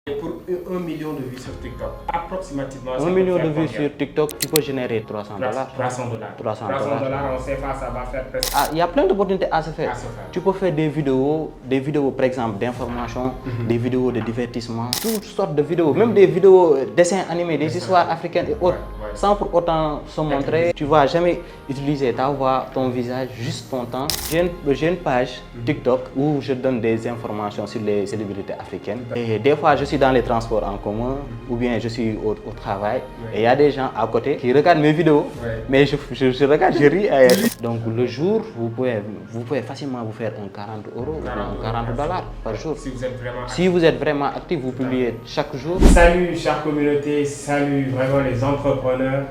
Pour 1 million de vues sur TikTok, approximativement. 1 million de vues sur TikTok, tu peux générer 300 dollars. 300 dollars. 300 dollars en CFA, ça va faire presque. Ah, il y a plein d'opportunités à se faire. Tu peux faire des vidéos par exemple d'information, des vidéos de divertissement, toutes sortes de vidéos, même des vidéos dessins animés, des histoires africaines et autres, sans pour autant se montrer. Tu ne vas jamais utiliser ta voix, ton visage, juste ton temps. J'ai une page TikTok où je donne des informations sur les célébrités africaines. Et des fois, je suis dans les transports en commun ou bien je suis au travail et il y a des gens à côté qui regardent mes vidéos, mais je regarde, je ris. Donc le jour, vous pouvez facilement vous faire un 40 euros ou un 40 dollars par jour. Si vous êtes vraiment actif, vous publiez chaque jour. Salut chère communauté, salut vraiment les entrepreneurs.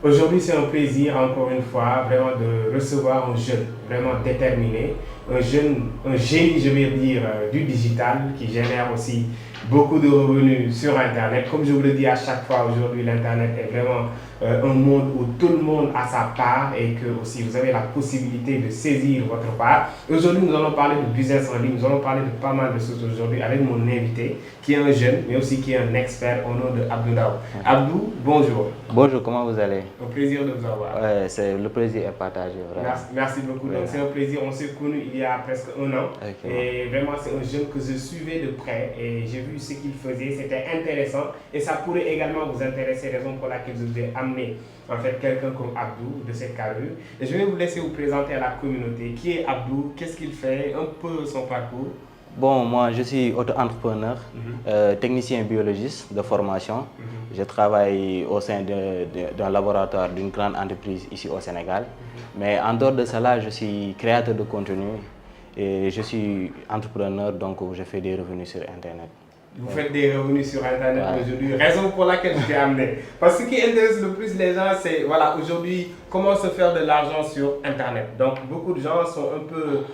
Aujourd'hui, c'est un plaisir, encore une fois, vraiment de recevoir un jeune vraiment déterminé, un génie, je vais dire, du digital, qui génère aussi beaucoup de revenus sur Internet. Comme je vous le dis à chaque fois, aujourd'hui, l'Internet est vraiment un monde où tout le monde a sa part et que aussi vous avez la possibilité de saisir votre part. Aujourd'hui, nous allons parler de business en ligne, nous allons parler de pas mal de choses aujourd'hui avec mon invité, qui est un jeune, mais aussi qui est un expert au nom de Abdou Ndao. Abdou, bonjour. Bonjour, comment vous allez? Un plaisir de vous avoir. Le plaisir est partagé, vraiment. Merci beaucoup. Donc, c'est un plaisir. On s'est connus il y a presque 1 an. Et vraiment, c'est un jeune que je suivais de près et j'ai vu ce qu'il faisait. C'était intéressant et ça pourrait également vous intéresser, raison pour laquelle je vous ai amené en fait quelqu'un comme Abdou de cette carrure. Et je vais vous laisser vous présenter à la communauté. Qui est Abdou? Qu'est-ce qu'il fait? Un peu son parcours. Bon, moi je suis auto-entrepreneur, technicien biologiste de formation. Je travaille au sein d'un laboratoire d'une grande entreprise ici au Sénégal. Mais en dehors de cela, je suis créateur de contenu et je suis entrepreneur, donc je fais des revenus sur Internet. Vous faites des revenus sur Internet aujourd'hui, raison pour laquelle je t'ai amené. Parce que ce qui intéresse le plus les gens, c'est voilà, aujourd'hui, comment se faire de l'argent sur Internet. Donc, beaucoup de gens sont un peu,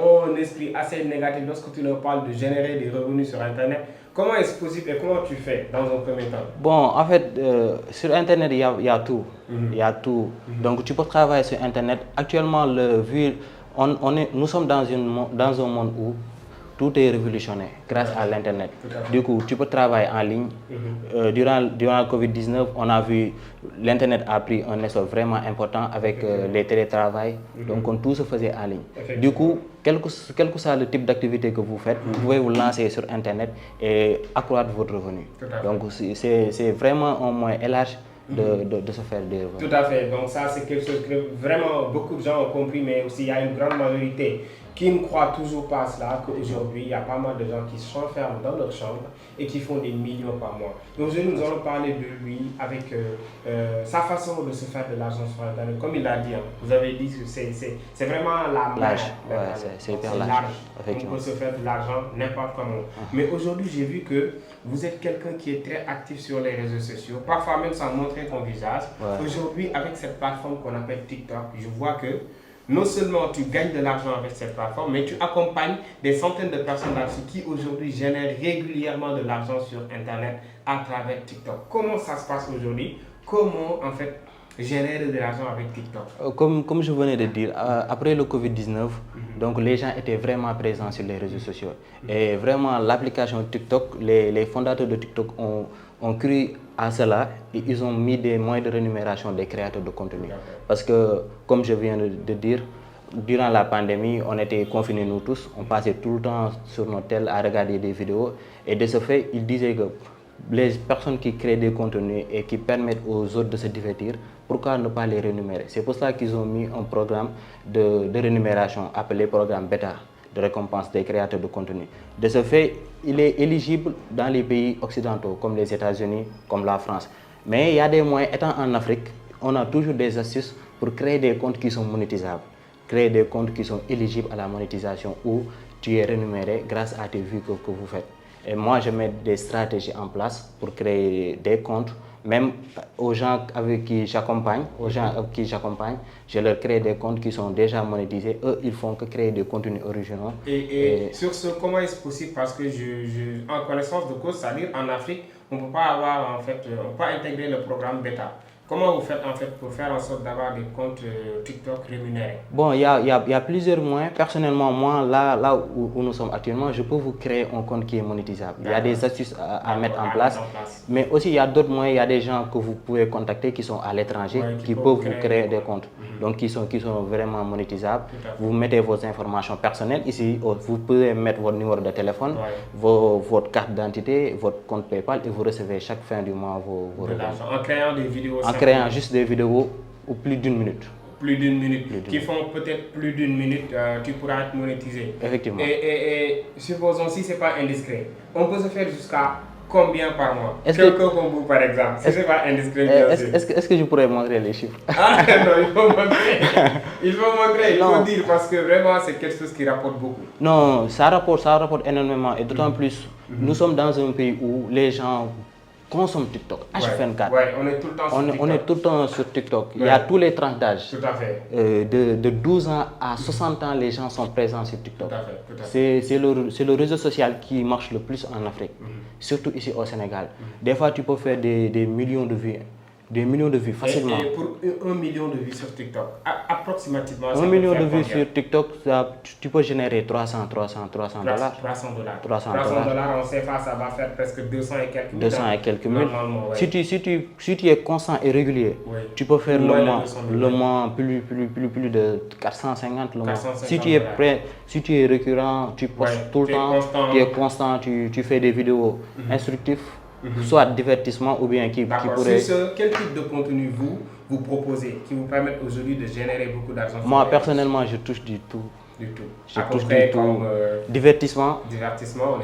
ont un esprit assez négatif lorsque tu leur parles de générer des revenus sur Internet. Comment est-ce possible et comment tu fais dans un premier temps? Bon, en fait, sur Internet, il y a tout. Il y a tout. Donc, tu peux travailler sur Internet. Actuellement, nous sommes dans un monde où tout est révolutionné grâce à l'Internet. Du coup, tu peux travailler en ligne. Durant le Covid-19, on a vu l'Internet a pris un essor vraiment important avec les télétravail. Donc, tout se faisait en ligne. Du coup, quel que soit le type d'activité que vous faites, vous pouvez vous lancer sur Internet et accroître votre revenu. Donc, c'est vraiment un moyen élargi de se faire des revenus. Tout à fait. Donc, ça, c'est quelque chose que vraiment beaucoup de gens ont compris, mais aussi il y a une grande majorité qui ne croient toujours pas à cela, qu'aujourd'hui, il y a pas mal de gens qui s'enferment dans leur chambre et qui font des millions par mois. Donc aujourd'hui, nous allons parler de lui avec sa façon de se faire de l'argent sur Internet. Comme il l'a dit, vous avez dit que c'est vraiment la large. C'est hyper large. On peut se faire de l'argent n'importe comment. Mais aujourd'hui, j'ai vu que vous êtes quelqu'un qui est très actif sur les réseaux sociaux, parfois même sans montrer ton visage. Aujourd'hui, avec cette plateforme qu'on appelle TikTok, je vois que non seulement tu gagnes de l'argent avec cette plateforme, mais tu accompagnes des centaines de personnes là-dessus qui aujourd'hui génèrent régulièrement de l'argent sur Internet à travers TikTok. Comment ça se passe aujourd'hui? Comment en fait générer de l'argent avec TikTok? Comme je venais de dire, après le Covid-19, donc les gens étaient vraiment présents sur les réseaux sociaux. Et vraiment, l'application TikTok, les fondateurs de TikTok ont cru à cela et ils ont mis des moyens de rémunération des créateurs de contenu. Parce que, comme je viens de dire, durant la pandémie, on était confinés nous tous, on passait tout le temps sur nos tels à regarder des vidéos. Et de ce fait, ils disaient que les personnes qui créent des contenus et qui permettent aux autres de se divertir, pourquoi ne pas les rémunérer? C'est pour ça qu'ils ont mis un programme de rémunération appelé programme Beta, de récompense des créateurs de contenu. De ce fait, il est éligible dans les pays occidentaux comme les États-Unis, comme la France. Mais il y a des moyens, étant en Afrique, on a toujours des astuces pour créer des comptes qui sont monétisables, créer des comptes qui sont éligibles à la monétisation où tu es rémunéré grâce à tes vues que vous faites. Et moi, je mets des stratégies en place pour créer des comptes. Même aux gens avec qui j'accompagne, je leur crée des comptes qui sont déjà monétisés. Eux, ils font que créer des contenus originaux. Et sur ce, comment est-ce possible? Parce que en connaissance de cause, c'est-à-dire en Afrique, on ne peut pas avoir, en fait, on peut pas intégrer le programme Beta. Comment vous faites en fait pour faire en sorte d'avoir des comptes TikTok rémunérés? Bon, il y a plusieurs moyens. Personnellement, moi, là où nous sommes actuellement, je peux vous créer un compte qui est monétisable. Il y a des astuces à mettre en place. Mais aussi, il y a d'autres moyens. Il y a des gens que vous pouvez contacter qui sont à l'étranger, qui peuvent vous créer des comptes. Donc, qui sont vraiment monétisables. Vous mettez vos informations personnelles. Ici, vous pouvez mettre votre numéro de téléphone, votre carte d'identité, votre compte PayPal et vous recevez chaque fin du mois vos revenus. En créant des vidéos. En créant juste des vidéos ou plus d'une minute. Plus d'une minute. Qui font peut-être plus d'une minute, tu pourras être monétisé. Effectivement. Et supposons si ce n'est pas indiscret, on peut se faire jusqu'à combien par mois? Quelques combos par exemple, si ce n'est pas indiscret. Est-ce que je pourrais montrer les chiffres? Ah non, il faut montrer. Il faut dire parce que vraiment c'est quelque chose qui rapporte beaucoup. Non, ça rapporte énormément et d'autant plus, nous sommes dans un pays où les gens consomment TikTok, H24. Ouais, on est tout le temps sur TikTok. On est tout le temps sur TikTok. Il y a tous les tranches d'âge. Tout à fait. De 12 ans à 60 ans, les gens sont présents sur TikTok. Tout à fait. C'est le réseau social qui marche le plus en Afrique, surtout ici au Sénégal. Des fois, tu peux faire des millions de vues. Des millions de vues facilement. Et pour 1 million de vues sur TikTok, approximativement... 1 million de vues sur TikTok, tu peux générer 300 dollars. 300 dollars. 300 dollars, on sait pas, ça va faire presque 200 et quelques mille. 200 et quelques mille. Si tu es constant et régulier, tu peux faire le mois plus de 450 le mois. Si tu es prêt, si tu es récurrent, tu postes tout le temps, tu es constant, tu fais des vidéos instructives. Soit divertissement ou bien qui pourrait... Quel type de contenu vous proposez qui vous permet aujourd'hui de générer beaucoup d'argent? Moi personnellement je touche du tout. Je touche du tout. Divertissement.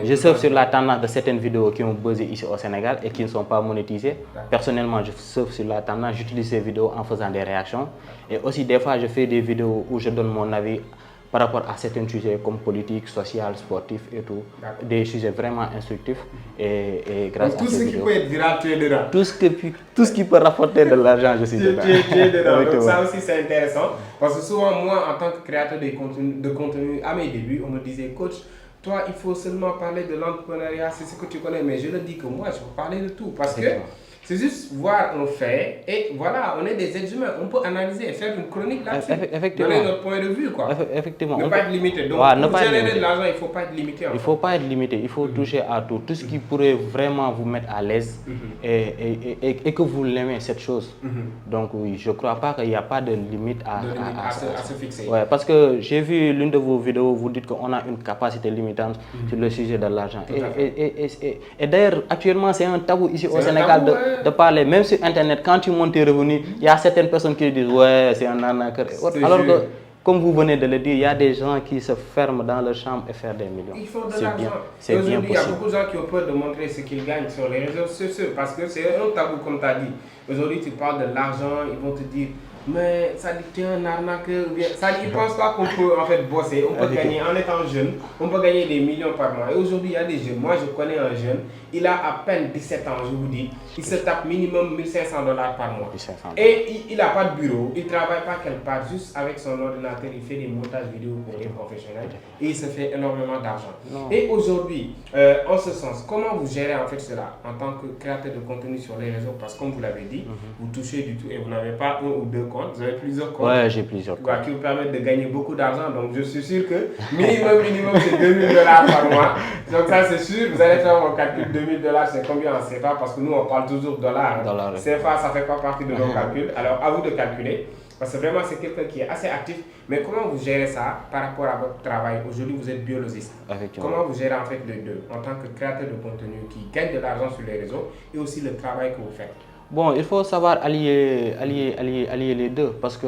Je surfe sur la tendance de certaines vidéos qui ont buzzé ici au Sénégal et qui ne sont pas monétisées. Personnellement je surfe sur la tendance, j'utilise ces vidéos en faisant des réactions. Et aussi des fois je fais des vidéos où je donne mon avis par rapport à certains sujets comme politique, social, sportif et tout. Des sujets vraiment instructifs et grâce à tout ce qui peut être viral, tu es dedans. Tout ce qui peut rapporter de l'argent, je suis dedans. Tu es dedans. Donc ça aussi c'est intéressant parce que souvent moi en tant que créateur de contenu à mes débuts, on me disait coach, toi il faut seulement parler de l'entrepreneuriat, c'est ce que tu connais, mais je le dis que moi je peux parler de tout parce que c'est juste voir un fait et voilà, on est des êtres humains, on peut analyser et faire une chronique là-dessus. Donner notre point de vue quoi. Effectivement. Ne pas être limité. Donc pour générer de l'argent, il ne faut pas être limité. Il ne faut pas être limité, il faut toucher à tout. Tout ce qui pourrait vraiment vous mettre à l'aise et que vous l'aimez cette chose. Donc oui, je ne crois pas qu'il n'y a pas de limite à se fixer. Ouais, parce que j'ai vu l'une de vos vidéos, vous dites qu'on a une capacité limitante sur le sujet de l'argent. Et d'ailleurs, actuellement, c'est un tabou ici au Sénégal de parler, même sur Internet, quand tu montes tes revenus, il y a certaines personnes qui disent ouais, c'est un arnaqueur. Alors que, comme vous venez de le dire, il y a des gens qui se ferment dans leur chambre et font des millions. Ils font de l'argent. C'est bien possible. Il y a beaucoup de gens qui ont peur de montrer ce qu'ils gagnent sur les réseaux sociaux parce que c'est un tabou, comme tu as dit. Aujourd'hui, tu parles de l'argent, ils vont te dire mais ça dit tu es un arnaqueur ou bien ça dit, ils ne pensent pas qu'on peut en fait bosser, on peut gagner en étant jeune, on peut gagner des millions par mois. Et aujourd'hui il y a des jeunes, moi je connais un jeune, il a à peine 17 ans, je vous dis, il se tape minimum 1500 dollars par mois. Et il n'a pas de bureau, il ne travaille pas quelque part, juste avec son ordinateur, il fait des montages vidéo pour les professionnels et il se fait énormément d'argent. Et aujourd'hui, en ce sens, comment vous gérez en fait cela en tant que créateur de contenu sur les réseaux? Parce que comme vous l'avez dit, vous touchez du tout et vous n'avez pas un ou deux comptes. Vous avez plusieurs comptes. Ouais, j'ai plusieurs comptes. Qui vous permettent de gagner beaucoup d'argent. Donc, je suis sûr que minimum, c'est 2000 dollars par mois. Donc, ça, c'est sûr. Vous allez faire mon calcul. 2000 dollars, c'est combien en CFA? Parce que nous, on parle toujours dollars. CFA, ça ne fait pas partie de nos calculs. Alors, à vous de calculer. Parce que vraiment, c'est quelqu'un qui est assez actif. Mais comment vous gérez ça par rapport à votre travail? Aujourd'hui, vous êtes biologiste. Comment vous gérez en fait les deux en tant que créateur de contenu qui gagne de l'argent sur les réseaux et aussi le travail que vous faites? Bon, il faut savoir allier les deux parce que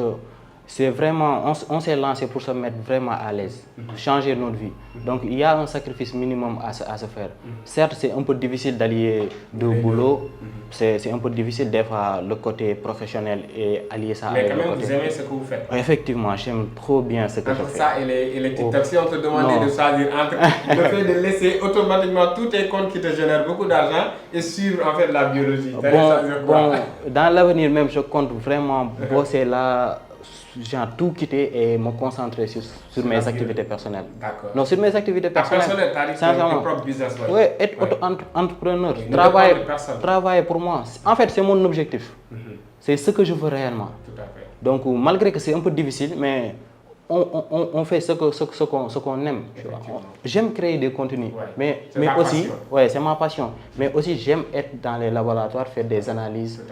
c'est vraiment, on s'est lancé pour se mettre vraiment à l'aise, changer notre vie. Donc il y a un sacrifice minimum à se faire. Certes, c'est un peu difficile d'allier deux boulots, c'est un peu difficile des fois le côté professionnel et allier ça avec le côté... Mais quand même, vous aimez ce que vous faites. Effectivement, j'aime trop bien ce que je fais. Entre ça et les TikTok, si on te demandait de choisir entre le fait de laisser automatiquement tous tes comptes qui te génèrent beaucoup d'argent et suivre en fait la biologie, bon, dans l'avenir même, je compte vraiment bosser là, genre tout quitter et me concentrer sur mes activités personnelles. D'accord. Non, sur mes activités personnelles. Tes propres business. Oui, être entrepreneur, travailler pour moi. En fait, c'est mon objectif. c'est ce que je veux réellement. Tout à fait. Donc malgré que c'est un peu difficile, mais on fait ce qu'on aime. J'aime créer des contenus, mais aussi, c'est ma passion. Mais aussi j'aime être dans les laboratoires, faire des analyses,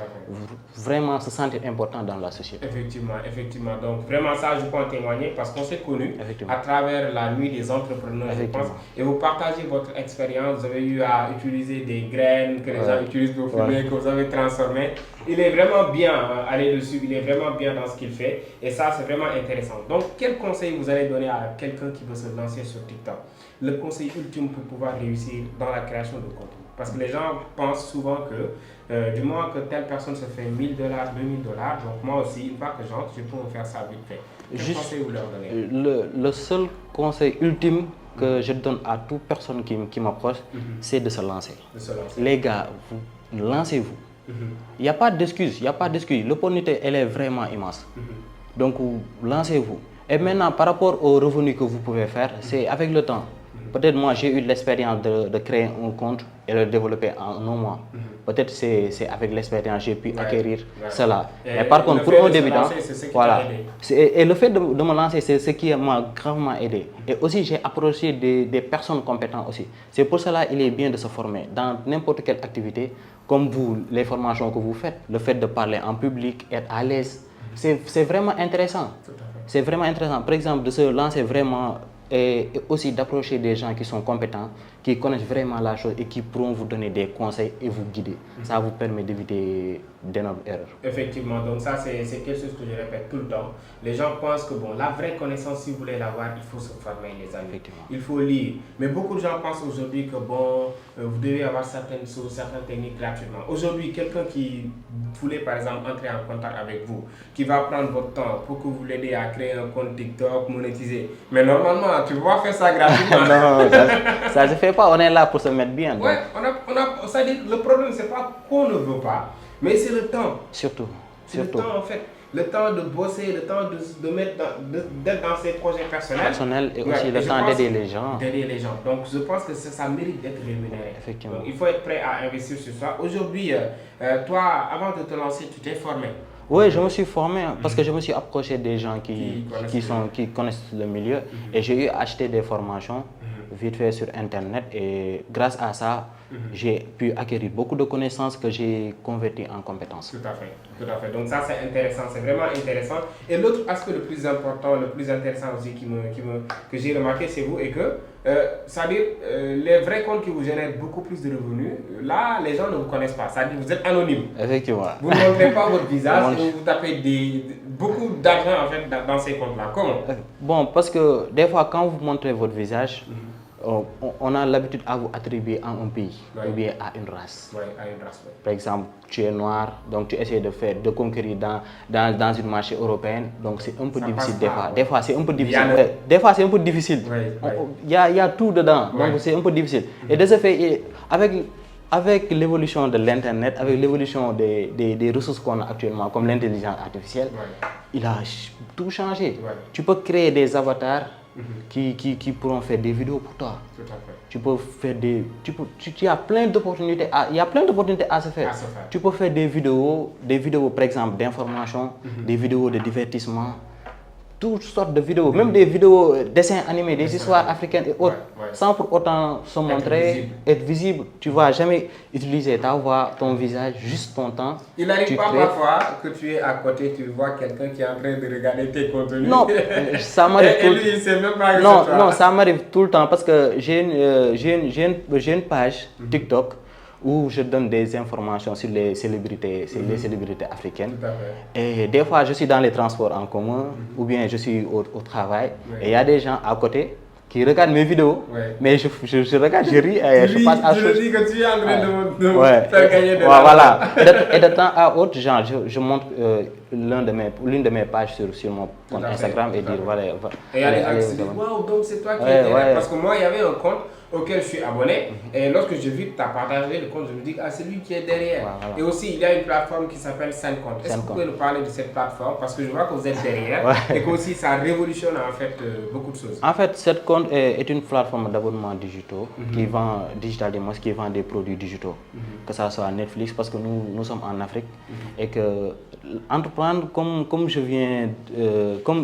vraiment se sentir important dans la société. Effectivement. Donc vraiment ça, je peux en témoigner parce qu'on s'est connus à travers la nuit des entrepreneurs, je pense. Et vous partagez votre expérience, vous avez eu à utiliser des graines que les gens utilisent pour fumer, que vous avez transformées. Il est vraiment bien aller dessus, il est vraiment bien dans ce qu'il fait. Et ça, c'est vraiment intéressant. Donc, quel conseil vous allez donner à quelqu'un qui veut se lancer sur TikTok? Le conseil ultime pour pouvoir réussir dans la création de contenu. Parce que les gens pensent souvent que du moment que telle personne se fait $1 000, $2 000, donc moi aussi, une fois que j'entre, je peux me faire ça vite fait. Quel conseil vous leur donnez? Le seul conseil ultime que je donne à toute personne qui m'approche, c'est de se lancer. Les gars, lancez-vous. Il n'y a pas d'excuse, l'opportunité elle est vraiment immense. Donc lancez-vous. Et maintenant par rapport aux revenus que vous pouvez faire, c'est avec le temps. Peut-être moi j'ai eu l'expérience de créer un compte et le développer en un mois. Peut-être c'est avec l'expérience j'ai pu acquérir cela. Mais par contre pour un débutant, voilà. Et le fait de me lancer, c'est ce qui m'a gravement aidé. Et aussi j'ai approché des personnes compétentes aussi. C'est pour cela qu'il est bien de se former dans n'importe quelle activité. Comme vous, les formations que vous faites, le fait de parler en public, être à l'aise, c'est vraiment intéressant. C'est vraiment intéressant. Par exemple, de se lancer vraiment et aussi d'approcher des gens qui sont compétents, qui connaissent vraiment la chose et qui pourront vous donner des conseils et vous guider. Ça vous permet d'éviter d'énormes erreurs. Effectivement, donc ça c'est quelque chose que je répète tout le temps. Les gens pensent que bon, la vraie connaissance, si vous voulez l'avoir, il faut se former, les amis. Il faut lire. Mais beaucoup de gens pensent aujourd'hui que bon, vous devez avoir certaines choses, certaines techniques gratuitement. Aujourd'hui, quelqu'un qui voulait par exemple entrer en contact avec vous, qui va prendre votre temps pour que vous l'aidiez à créer un compte TikTok, monétiser. Mais normalement, tu vas faire ça gratuitement. Non, ça ne se fait pas, on est là pour se mettre bien. Ouais, ça dit, le problème c'est pas qu'on ne veut pas, mais c'est le temps. Surtout. Le temps en fait. Le temps de bosser, le temps d'être dans ses projets personnels. Et aussi le temps d'aider les gens. Donc je pense que ça mérite d'être rémunéré. Effectivement. Donc, il faut être prêt à investir sur ça. Aujourd'hui, toi, avant de te lancer, tu t'es formé? Oui, je me suis formé parce que je me suis approché des gens qui connaissent le milieu et j'ai eu à acheter des formations vite fait sur Internet et grâce à ça, j'ai pu acquérir beaucoup de connaissances que j'ai converties en compétences. Tout à fait. Donc ça c'est intéressant, c'est vraiment intéressant. Et l'autre aspect le plus important, le plus intéressant aussi que j'ai remarqué chez vous est que, c'est-à-dire les vrais comptes qui vous génèrent beaucoup plus de revenus, là les gens ne vous connaissent pas, c'est-à-dire vous êtes anonyme. Effectivement. Vous ne montrez pas votre visage et vous tapez beaucoup d'argent en fait dans ces comptes-là. Comment? Bon, parce que des fois quand vous montrez votre visage, on a l'habitude à vous attribuer à un pays ou bien à une race. Par exemple, tu es noir, donc tu essaies de conquérir dans une marché européenne, donc c'est un peu difficile des fois. Des fois c'est un peu difficile. Des fois c'est un peu difficile. Il y a tout dedans, donc c'est un peu difficile. Et de ce fait, avec l'évolution de l'Internet, avec l'évolution des ressources qu'on a actuellement, comme l'intelligence artificielle, il a tout changé. Tu peux créer des avatars qui pourront faire des vidéos pour toi. Tout à fait. Tu peux faire tu as plein d'opportunités. Il y a plein d'opportunités à se faire. Tu peux faire des vidéos par exemple d'information, des vidéos de divertissement, toutes sortes de vidéos, même des vidéos dessins animés, des histoires africaines et autres, sans pour autant se montrer, être visible. Tu ne vas jamais utiliser ta voix, ton visage, juste ton temps. Il n'arrive pas parfois que tu es à côté, tu vois quelqu'un qui est en train de regarder tes contenus. Non, ça m'arrive tout le temps. Non, ça m'arrive tout le temps parce que j'ai une page TikTok où je donne des informations sur les célébrités, africaines. Et des fois, je suis dans les transports en commun ou bien je suis au travail et il y a des gens à côté qui regardent mes vidéos, mais je regarde, je ris et je passe à chose. Je dis que tu es en train de faire gagner de l'argent. Voilà. Et de temps à autre, genre, je montre l'une de mes pages sur mon compte Instagram et dire voilà. Et allez, waouh, donc c'est toi qui es derrière. Parce que moi, il y avait un compte. auquel je suis abonné. Et lorsque je vis que tu as partagé le compte, je me dis, ah, c'est lui qui est derrière. Voilà. Et aussi, il y a une plateforme qui s'appelle Sencompte. Est-ce que vous pouvez nous parler de cette plateforme? Parce que je vois que vous êtes derrière et que aussi ça révolutionne en fait beaucoup de choses. En fait, Sencompte est une plateforme d'abonnement digitaux qui vend qui vend des produits digitaux, que ça soit Netflix, parce que nous sommes en Afrique et que entreprendre, comme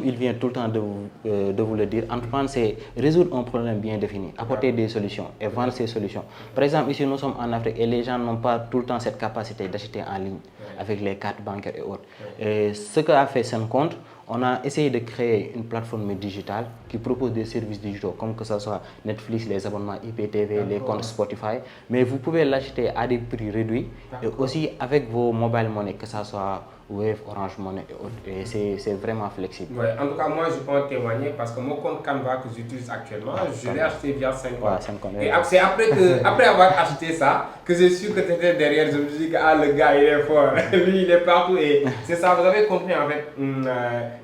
il vient tout le temps de vous le dire, entreprendre c'est résoudre un problème bien défini, apporter des solutions et vendre ces solutions. Par exemple, ici nous sommes en Afrique et les gens n'ont pas tout le temps cette capacité d'acheter en ligne avec les cartes bancaires et autres. Et ce qu'a fait Sencompte, on a essayé de créer une plateforme digitale qui propose des services digitaux, comme que ce soit Netflix, les abonnements IPTV, les comptes Spotify, mais vous pouvez l'acheter à des prix réduits et aussi avec vos mobile money, que ce soit Wave, Orange Money et autres. Et c'est vraiment flexible. Ouais, en tout cas, moi, je peux en témoigner parce que mon compte Canva que j'utilise actuellement, je l'ai acheté via Sencompte. Et c'est après avoir acheté ça que j'ai su que tu étais derrière. Je me suis dit que le gars, il est fort. Lui, il est partout. Et c'est ça, vous avez compris en fait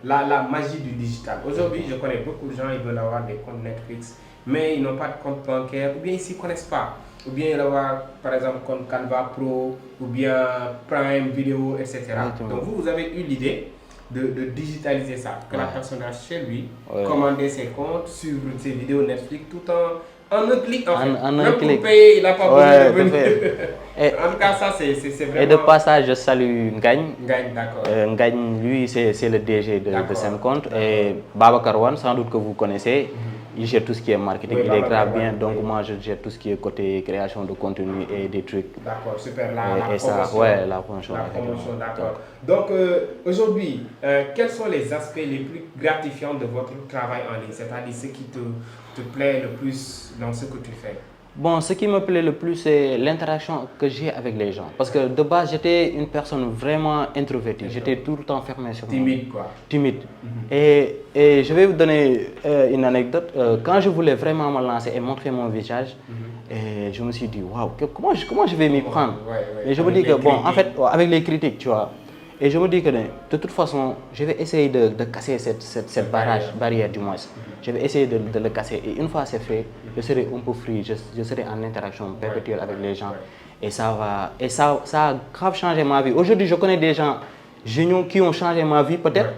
la magie du digital. Aujourd'hui, je connais beaucoup de gens, ils veulent avoir des comptes Netflix, mais ils n'ont pas de compte bancaire ou bien ils ne s'y connaissent pas. Ou bien il avoir par exemple compte Canva Pro ou bien Prime Video, etc. Donc vous avez eu l'idée de digitaliser ça, que la personne reste chez lui, commander ses comptes, suivre ses vidéos Netflix tout en un clic en fait. Même pour payer, il n'a pas besoin de venir. En tout cas, ça c'est vraiment... Et de passage, je salue Ngagne. Ngagne, d'accord. Ngagne, lui, c'est le DG de Sencompte. Et Babacar Wane, sans doute que vous connaissez. Il gère tout ce qui est marketing, il est grave bien, donc moi je gère tout ce qui est côté création de contenu et des trucs. D'accord, super, la promotion, d'accord. Donc aujourd'hui, quels sont les aspects les plus gratifiants de votre travail en ligne, c'est-à-dire ce qui te plaît le plus dans ce que tu fais? Bon, ce qui me plaît le plus, c'est l'interaction que j'ai avec les gens. Parce que de base, j'étais une personne vraiment introvertie. J'étais tout le temps fermé sur moi. Timide, quoi. Timide. Et je vais vous donner une anecdote. Quand je voulais vraiment me lancer et montrer mon visage, et je me suis dit, waouh, comment je vais m'y prendre? Et je me dis que, bon, en fait, avec les critiques, tu vois. Et je me dis que de toute façon, je vais essayer de casser cette barrière du moins. Je vais essayer de le casser. Et une fois c'est fait, je serai un peu free, je serai en interaction perpétuelle avec les gens. Et ça a grave changé ma vie. Aujourd'hui, je connais des gens géniaux qui ont changé ma vie, peut-être.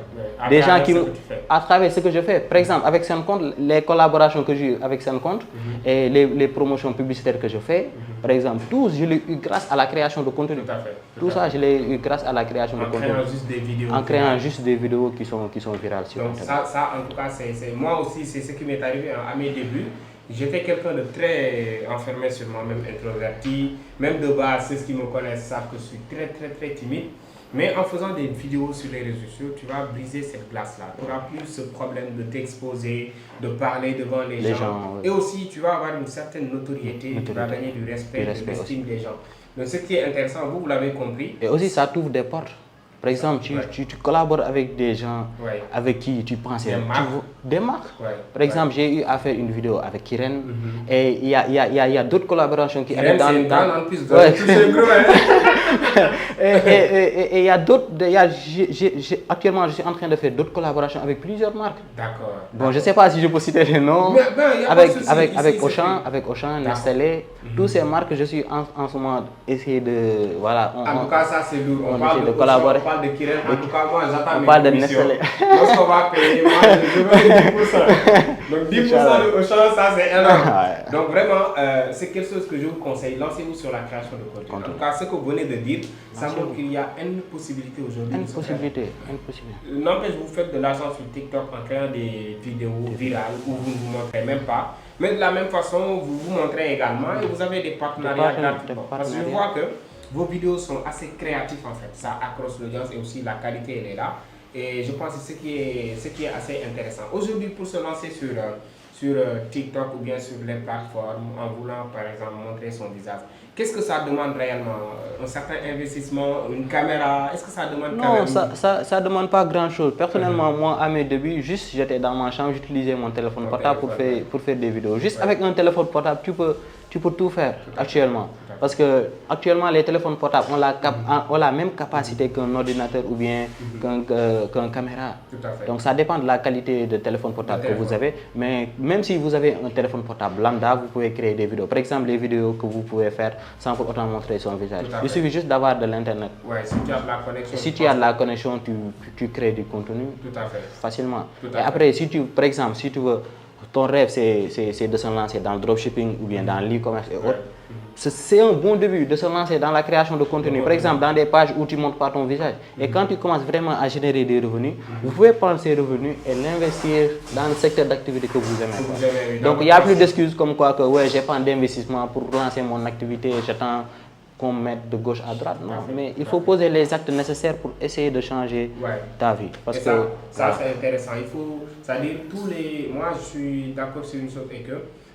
Des gens qui à travers ce que je fais. Par exemple, avec Sencompte, les collaborations que j'ai eues avec Sencompte et les promotions publicitaires que je fais, par exemple, tout, je l'ai eu grâce à la création de contenu. Tout ça, je l'ai eu grâce à la création de contenu. En créant juste des vidéos qui sont virales sur Internet. Donc ça, en tout cas, moi aussi, c'est ce qui m'est arrivé à mes débuts. J'étais quelqu'un de très enfermé sur moi-même, introverti. Même de base, ceux qui me connaissent savent que je suis très timide. Mais en faisant des vidéos sur les réseaux sociaux, tu vas briser cette glace-là. Tu n'auras plus ce problème de t'exposer, de parler devant les gens. Et aussi, tu vas avoir une certaine notoriété, tu vas gagner du respect, de l'estime des gens. Donc ce qui est intéressant, vous l'avez compris. Et aussi, ça t'ouvre des portes. Par exemple, tu collabores avec des gens avec qui tu penses des marques. Par exemple, j'ai eu à faire une vidéo avec Kiren et il y a d'autres collaborations qui arrivent dans plus de et il y a d'autres. Actuellement, je suis en train de faire d'autres collaborations avec plusieurs marques. D'accord. Bon, je ne sais pas si je peux citer les noms. Avec Auchan, Nestlé, toutes ces marques, je suis en ce moment essayé de. Voilà. En tout cas, ça c'est lourd. On parle de collaborer. On parle de Kiren. En tout cas, moi j'attends mes parle de commissions. Nestlé. Lorsqu'on va payer, moi je veux 10%. Donc 10% de Auchan, ça c'est énorme. Donc vraiment, c'est quelque chose que je vous conseille. Lancez-vous sur la création de contenu. En tout cas, ce que vous venez de dire, ça montre qu'il y a une possibilité aujourd'hui. Une possibilité. N'empêche, vous faites de l'argent sur TikTok en créant des vidéos virales où vous ne vous montrez même pas. Mais de la même façon, vous vous montrez également et vous avez des partenariats gratuitement. Parce que je vois que vos vidéos sont assez créatives en fait. Ça accroche l'audience et aussi la qualité elle est là. Et je pense que c'est ce qui est assez intéressant. Aujourd'hui, pour se lancer sur TikTok ou bien sur les plateformes en voulant par exemple montrer son visage, qu'est-ce que ça demande réellement? Un certain investissement, une caméra? Est-ce que ça demande Non, ça demande pas grand-chose. Personnellement, moi, à mes débuts, juste j'étais dans ma chambre, j'utilisais mon téléphone portable pour faire des vidéos. Juste avec un téléphone portable, tu peux tout faire actuellement. Parce que actuellement, les téléphones portables ont la même capacité qu'un ordinateur ou bien qu'un caméra. Tout à fait. Donc ça dépend de la qualité de téléphone portable que vous avez. Mais même si vous avez un téléphone portable lambda, vous pouvez créer des vidéos. Par exemple, les vidéos que vous pouvez faire sans pour autant montrer son visage. Il suffit juste d'avoir de l'internet. Ouais, si tu as de la connexion. Si tu as de la connexion, tu crées du contenu Tout à fait. facilement. Tout à Et fait. après, si tu, par exemple, si tu veux, ton rêve c'est de se lancer dans le dropshipping ou bien dans l'e-commerce et autres, c'est un bon début de se lancer dans la création de contenu. Par exemple, dans des pages où tu ne montres pas ton visage. Et quand tu commences vraiment à générer des revenus, vous pouvez prendre ces revenus et l'investir dans le secteur d'activité que vous aimez. Donc il n'y a plus d'excuses comme quoi que ouais, j'ai pas d'investissement pour lancer mon activité, j'attends qu'on mette de gauche à droite. Non, mais il faut poser les actes nécessaires pour essayer de changer ta vie. Parce que ça c'est intéressant. Il faut, c'est-à-dire moi je suis d'accord sur une chose et que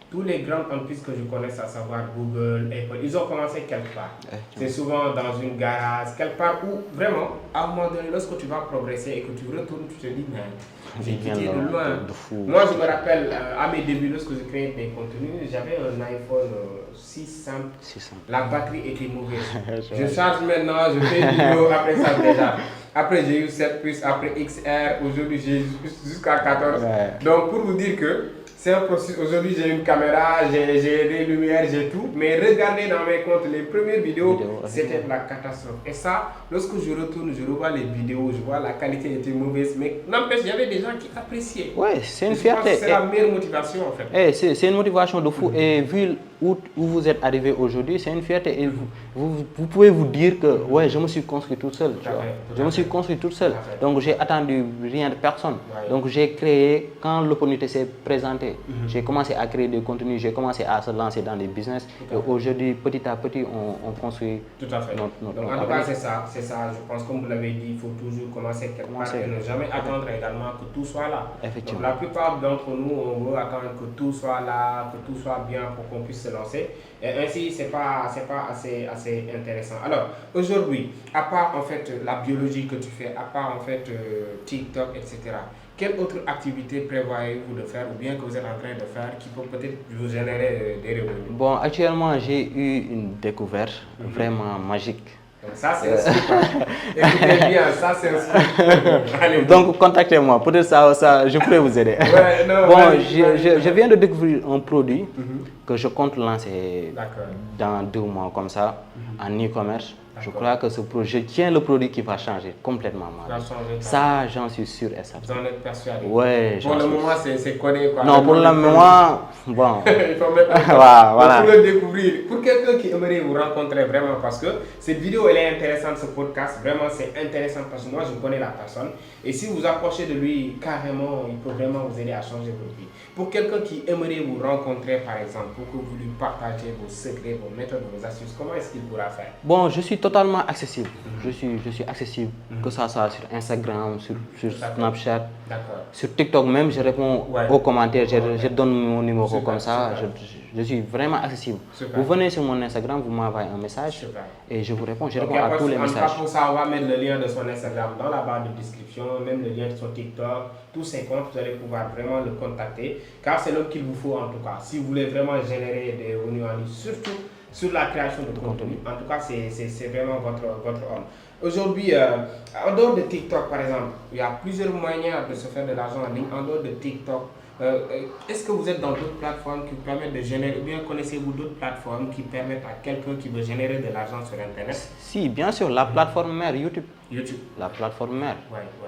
tous les grandes entreprises que je connais, à savoir Google, Apple, ils ont commencé quelque part. C'est souvent dans une garage, quelque part où vraiment, à un moment donné, lorsque tu vas progresser et que tu retournes, tu te dis, mais j'ai quitté de loin. Moi, je me rappelle, à mes débuts, lorsque je créais des contenus, j'avais un iPhone 6 simple. La batterie était mauvaise. Je charge maintenant, je fais une vidéo après ça déjà. Après, j'ai eu 7 plus, après XR, aujourd'hui j'ai jusqu'à 14. Donc, pour vous dire que c'est un processus. Aujourd'hui, j'ai une caméra, j'ai des lumières, j'ai tout. Mais regardez dans mes comptes, les premières vidéos, c'était la catastrophe. Et ça, lorsque je retourne, je revois les vidéos, je vois la qualité était mauvaise. Mais n'empêche, il y avait des gens qui appréciaient. Oui, c'est une fierté. C'est la meilleure motivation en fait. C'est une motivation de fou. Et vu où vous êtes arrivé aujourd'hui, c'est une fierté. Et vous pouvez vous dire que ouais, je me suis construit tout seul. Je me suis construit tout seul. Donc j'ai attendu rien de personne. Donc j'ai créé, quand l'opportunité s'est présentée, j'ai commencé à créer des contenus, j'ai commencé à se lancer dans des business. Et aujourd'hui, petit à petit, on construit tout à fait. notre Donc en tout cas, c'est ça. Je pense, comme vous l'avez dit, il faut toujours commencer quelque part et ne jamais attendre également que tout soit là. Effectivement. Donc, la plupart d'entre nous, on veut attendre que tout soit là, que tout soit bien pour qu'on puisse se lancer. Et ainsi, c'est pas assez intéressant. Alors, aujourd'hui, à part en fait la biologie que tu fais, à part en fait TikTok, etc., quelle autre activité prévoyez-vous de faire ou bien que vous êtes en train de faire qui peut peut-être vous générer des revenus? Bon, actuellement, j'ai eu une découverte vraiment magique. Donc ça, c'est un scoop. Écoutez bien, ça, c'est un scoop. Donc, contactez-moi. Peut-être ça, je pourrais vous aider. Je viens de découvrir un produit que je compte lancer dans 2 mois comme ça, en e-commerce. Je crois que ce projet, je tiens le produit qui va changer complètement ma vie. Ça, j'en suis sûr et certain. Vous en êtes persuadé? Ouais. Pour le moment, c'est connu quoi. Non, pour le moment, bon. Il faut mettre voilà. Pour le découvrir. Pour quelqu'un qui aimerait vous rencontrer vraiment, parce que cette vidéo, elle est intéressante, ce podcast. Vraiment, c'est intéressant parce que moi, je connais la personne. Et si vous approchez de lui, carrément, il peut vraiment vous aider à changer votre vie. Pour quelqu'un qui aimerait vous rencontrer, par exemple, pour que vous lui partagez vos secrets, vos méthodes, vos astuces, comment est-ce qu'il pourra faire? Bon, je suis totalement accessible. Je suis accessible, que ça soit sur Instagram, sur Snapchat, sur TikTok même, je réponds aux commentaires, je donne mon numéro comme ça, je suis vraiment accessible. Vous venez sur mon Instagram, vous m'envoyez un message et je vous réponds, je réponds à tous les messages. Pour ça, on va mettre le lien de son Instagram dans la barre de description, même le lien de son TikTok, tous ses comptes, vous allez pouvoir vraiment le contacter, car c'est l'homme qu'il vous faut en tout cas. Si vous voulez vraiment générer des revenus en ligne, surtout sur la création de contenu. En tout cas, c'est vraiment votre homme. Aujourd'hui, en dehors de TikTok, par exemple, il y a plusieurs moyens de se faire de l'argent en ligne. En dehors de TikTok, est-ce que vous êtes dans d'autres plateformes qui vous permettent de générer, ou bien connaissez-vous d'autres plateformes qui permettent à quelqu'un qui veut générer de l'argent sur Internet? Si, bien sûr, la plateforme mère, YouTube. La plateforme mère.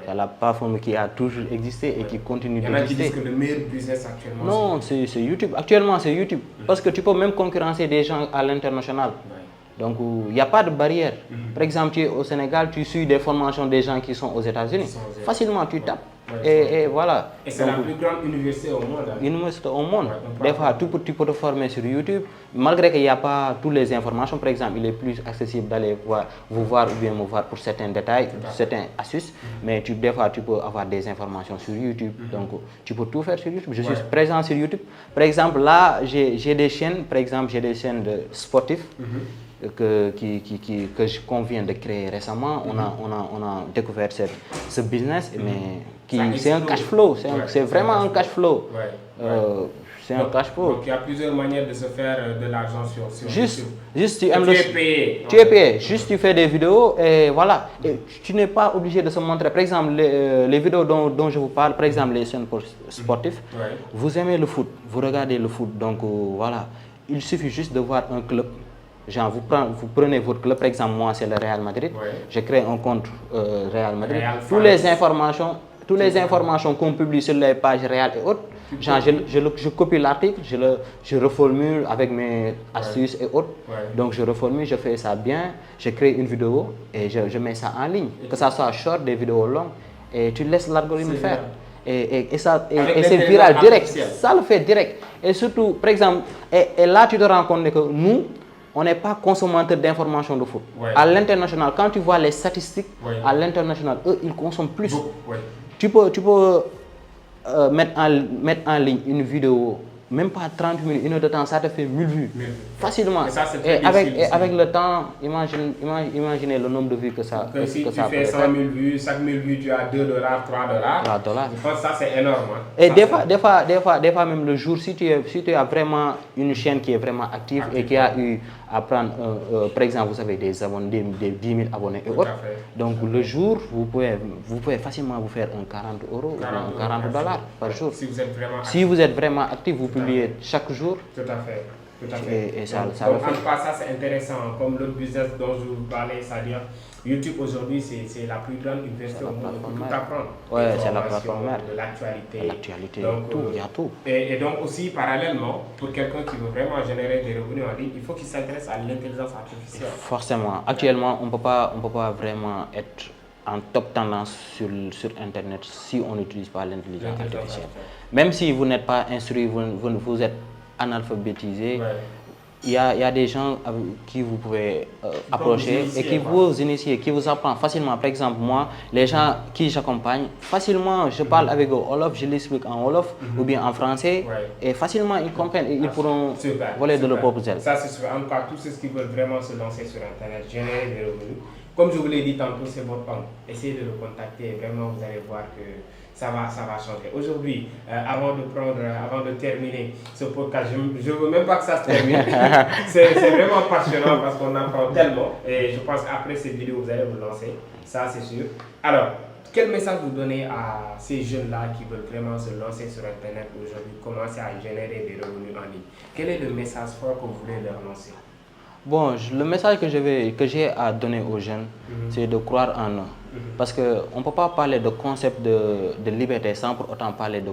C'est la plateforme qui a toujours existé et qui continue d'exister. Il y en a qui disent que le meilleur business actuellement... Non, c'est YouTube. Actuellement, c'est YouTube. Parce que tu peux même concurrencer des gens à l'international. Donc, il n'y a pas de barrière. Par exemple, tu es au Sénégal, tu suis des formations des gens qui sont aux États-Unis. Facilement, tu tapes. Et voilà. Et c'est la plus grande université au monde. Université au monde. Des fois, tu peux te former sur YouTube. Malgré qu'il n'y a pas toutes les informations, par exemple, il est plus accessible d'aller vous voir ou bien me voir pour certains détails, certaines astuces. Mais des fois, tu peux avoir des informations sur YouTube. Donc, tu peux tout faire sur YouTube. Je suis présent sur YouTube. Par exemple, là, j'ai des chaînes, par exemple, j'ai des chaînes de sportifs. Qu'on vient de créer récemment. On a découvert ce business, mais c'est un cash flow. C'est vraiment un cash flow. C'est un cash flow. Donc il y a plusieurs manières de se faire de l'argent sur juste, YouTube. Juste tu aimes tu es payé. Tu es payé. Juste tu fais des vidéos et voilà. Et tu n'es pas obligé de se montrer. Par exemple, les vidéos dont je vous parle, par exemple les chaînes sportives, vous aimez le foot, vous regardez le foot. Donc voilà, il suffit juste de voir un club. Genre, vous prenez votre club, par exemple, moi c'est le Real Madrid, je crée un compte Real Madrid. Toutes les informations qu'on publie sur les pages Real et autres, genre, je copie l'article, je reformule avec mes astuces et autres. Donc je reformule, je fais ça bien, je crée une vidéo et je mets ça en ligne, que ça soit short, des vidéos longues, et tu laisses l'algorithme faire. Et c'est viral direct, ça le fait direct. Et surtout, par exemple, et là tu te rends compte que nous, on n'est pas consommateur d'informations de foot. À l'international, quand tu vois les statistiques, à l'international, eux, ils consomment plus. Tu peux mettre en ligne une vidéo, même pas 30 minutes, 1 heure de temps, ça te fait 1000 vues. Facilement. Et avec le temps, imaginez le nombre de vues que ça fait. Si tu fais 100 000 vues, chaque 1000 vues, tu as $2, $3. Je pense que ça, c'est énorme. Et des fois, même le jour, si tu as vraiment une chaîne qui est vraiment active et qui a eu à prendre, par exemple, vous avez des abonnés, des 10 000 abonnés et autres. Donc le jour, vous pouvez facilement vous faire un 40 € ou un $40 par jour. Si vous êtes vraiment actif, vous publiez chaque jour. Tout à fait. Tout à fait. Et ça donc en tout cas, ça c'est intéressant. Comme l'autre business dont je vous parlais, c'est-à-dire YouTube aujourd'hui, c'est la plus grande université au monde pour tout apprendre. Oui, c'est la plateforme mère. De l'actualité. L'actualité, il y a tout. Et donc aussi, parallèlement, pour quelqu'un qui veut vraiment générer des revenus en ligne, il faut qu'il s'intéresse à l'intelligence artificielle. Forcément. Actuellement, on ne peut pas vraiment être en top tendance sur Internet si on n'utilise pas l'intelligence artificielle. Même si vous n'êtes pas instruit, vous êtes analphabétisé, il y a des gens qui vous pouvez approcher et qui vous initient, qui vous apprennent facilement. Par exemple, moi, les gens qui j'accompagne, facilement, je parle avec eux en Wolof, je l'explique en Wolof ou bien en français et facilement ils comprennent et ils pourront voler de leur propre zèle. Ça, c'est sûr. En tout cas, tous ceux qui veulent vraiment se lancer sur Internet, générer des revenus, comme je vous l'ai dit tantôt, c'est votre banque. Essayez de le contacter, vraiment, vous allez voir que ça va changer. Aujourd'hui, avant de terminer ce podcast, je ne veux même pas que ça se termine. C'est vraiment passionnant parce qu'on apprend tellement. Et je pense qu'après cette vidéo, vous allez vous lancer. Ça, c'est sûr. Alors, quel message vous donnez à ces jeunes-là qui veulent vraiment se lancer sur Internet aujourd'hui, commencer à générer des revenus en ligne? Quel est le message fort que vous voulez leur lancer? Bon, le message que j'ai à donner aux jeunes, c'est de croire en eux. Parce qu'on ne peut pas parler de concept de liberté sans pour autant parler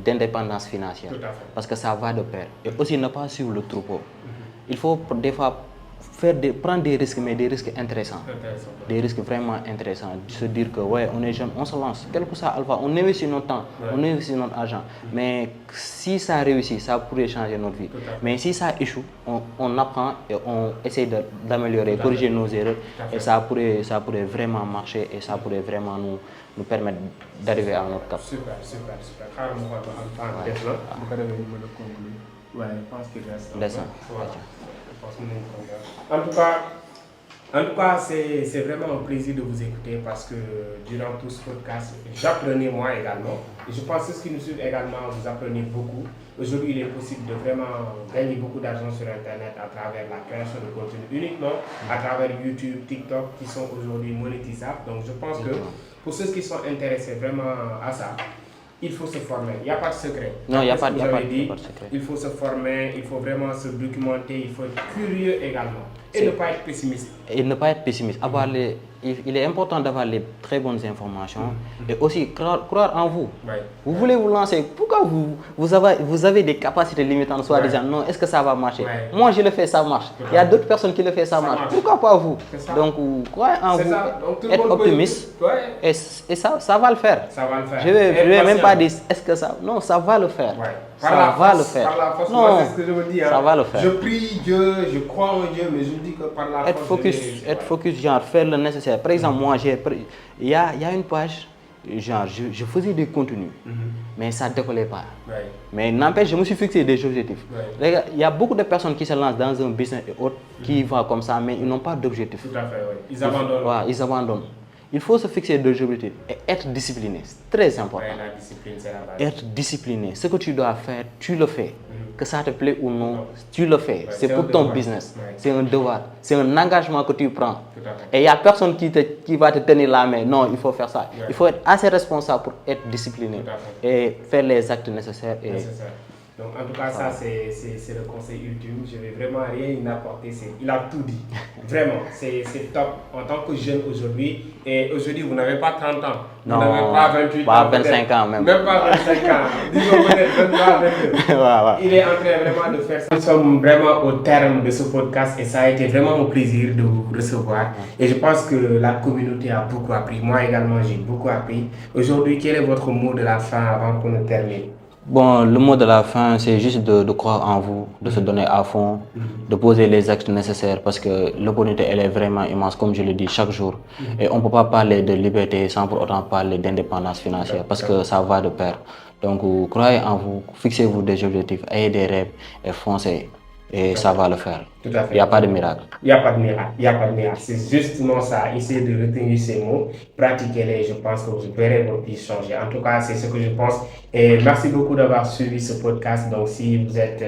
d'indépendance financière. Parce que ça va de pair. Et aussi ne pas suivre le troupeau. Il faut des fois prendre des risques, mais des risques intéressants. Des risques vraiment intéressants. Se dire que ouais, on est jeune, on se lance. Quel que soit Alpha, on investit notre temps, on investit notre argent. Mais si ça réussit, ça pourrait changer notre vie. Mais si ça échoue, on apprend et on essaie d'améliorer, corriger nos erreurs. Et ça pourrait vraiment marcher et ça pourrait vraiment nous permettre d'arriver à notre cap. Super. Ouais, je pense qu'il reste. En tout cas, c'est vraiment un plaisir de vous écouter parce que durant tout ce podcast, j'apprenais moi également. Et je pense que ceux qui nous suivent également, vous apprenez beaucoup. Aujourd'hui, il est possible de vraiment gagner beaucoup d'argent sur Internet à travers la création de contenu uniquement, à travers YouTube, TikTok, qui sont aujourd'hui monétisables. Donc je pense que pour ceux qui sont intéressés vraiment à ça, il faut se former. Il n'y a pas de secret. Non, il n'y a pas de secret. Il faut se former, il faut vraiment se documenter, il faut être curieux également. Et ne pas être pessimiste. Il est important d'avoir les très bonnes informations et aussi croire en vous. Vous voulez vous lancer. Pourquoi vous avez des capacités limitantes, soit disant non, est-ce que ça va marcher? Moi, je le fais, ça marche. Il y a d'autres personnes qui le font, ça marche. Pourquoi pas vous? Donc, croyez en vous, être optimiste et ça va le faire. Je ne vais même pas dire est-ce que ça... Non, ça va le faire. Ça va le faire. Par la force, non, c'est ce que je veux dire. Ça va le faire. Je prie Dieu, je crois en Dieu, mais je me dis que par la force... Être focus, genre faire le nécessaire. Par exemple, moi, il y a une page, genre, je faisais des contenus, mais ça ne décollait pas. Mais n'empêche, je me suis fixé des objectifs. Il y a beaucoup de personnes qui se lancent dans un business et autres, qui vont comme ça, mais ils n'ont pas d'objectif. Tout à fait, Ils abandonnent. Ils abandonnent. Il faut se fixer des objectifs et être discipliné. C'est très important. La discipline, c'est la base. Être discipliné. Ce que tu dois faire, tu le fais. que ça te plaît ou non, tu le fais. Ouais, c'est pour ton devoir. business. Ouais. C'est un devoir. C'est un engagement que tu prends. Tout à fait. Et il n'y a personne qui va te tenir la main. Non, il faut faire ça. Ouais. Il faut être assez responsable pour être discipliné. Tout à fait. Et faire les actes nécessaires. Et Nécessaire. Donc en tout cas, ça c'est le conseil ultime. Je ne vais vraiment rien y apporter. Il a tout dit. Vraiment, c'est top. En tant que jeune aujourd'hui, et aujourd'hui vous n'avez pas 30 ans. Vous Non, n'avez pas 28 pas ans. 25 ans même. Même pas 25 ans. Disons peut-être 23, 22. Ouais. Il est en train vraiment de faire ça. Nous sommes vraiment au terme de ce podcast et ça a été vraiment un plaisir de vous recevoir. Et je pense que la communauté a beaucoup appris. Moi également, j'ai beaucoup appris. Aujourd'hui, quel est votre mot de la fin avant qu'on ne termine? Bon, le mot de la fin, c'est juste de croire en vous, de se donner à fond, de poser les actes nécessaires parce que l'opportunité, elle est vraiment immense, comme je le dis chaque jour. Et on ne peut pas parler de liberté sans pour autant parler d'indépendance financière parce que ça va de pair. Donc, croyez en vous, fixez-vous des objectifs, ayez des rêves et foncez. Et ça va le faire. Tout à fait. Il n'y a pas de miracle. Il n'y a pas de miracle. Il n'y a pas de miracle. C'est justement ça. Essayez de retenir ces mots, pratiquez-les. Je pense que vous verrez votre vie changer. En tout cas, c'est ce que je pense. Et merci beaucoup d'avoir suivi ce podcast. Donc, si vous êtes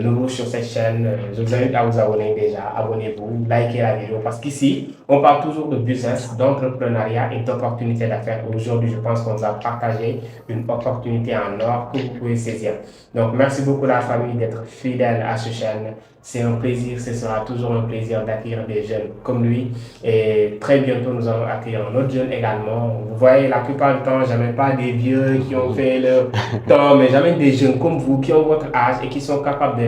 nouveau sur cette chaîne, je vous invite à vous abonner déjà. Abonnez-vous, likez la vidéo. Parce qu'ici, on parle toujours de business, d'entrepreneuriat et d'opportunités d'affaires. Aujourd'hui, je pense qu'on vous a partagé une opportunité en or que vous pouvez saisir. Donc, merci beaucoup la famille d'être fidèle à cette chaîne. C'est un plaisir, ce sera toujours un plaisir d'accueillir des jeunes comme lui. Et très bientôt, nous allons accueillir un autre jeune également. Vous voyez, la plupart du temps, j'amène pas des vieux qui ont fait leur temps, mais j'amène des jeunes comme vous qui ont votre âge et qui sont capables de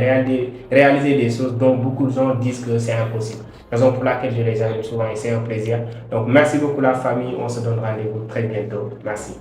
réaliser des choses dont beaucoup de gens disent que c'est impossible. Raison pour laquelle je les amène souvent et c'est un plaisir. Donc, merci beaucoup la famille. On se donne rendez-vous très bientôt. Merci.